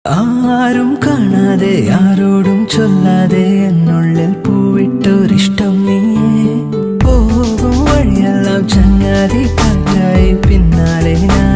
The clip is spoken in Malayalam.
ആരും കാണാതെ ആരോടും ചൊല്ലാതെ എന്നുള്ളിൽ പൂവിട്ടൊരിഷ്ടം നീയേ. പോകും വഴിയെല്ലാം ചങ്ങാതി കാറ്റായി പിന്നാലെ ഞാൻ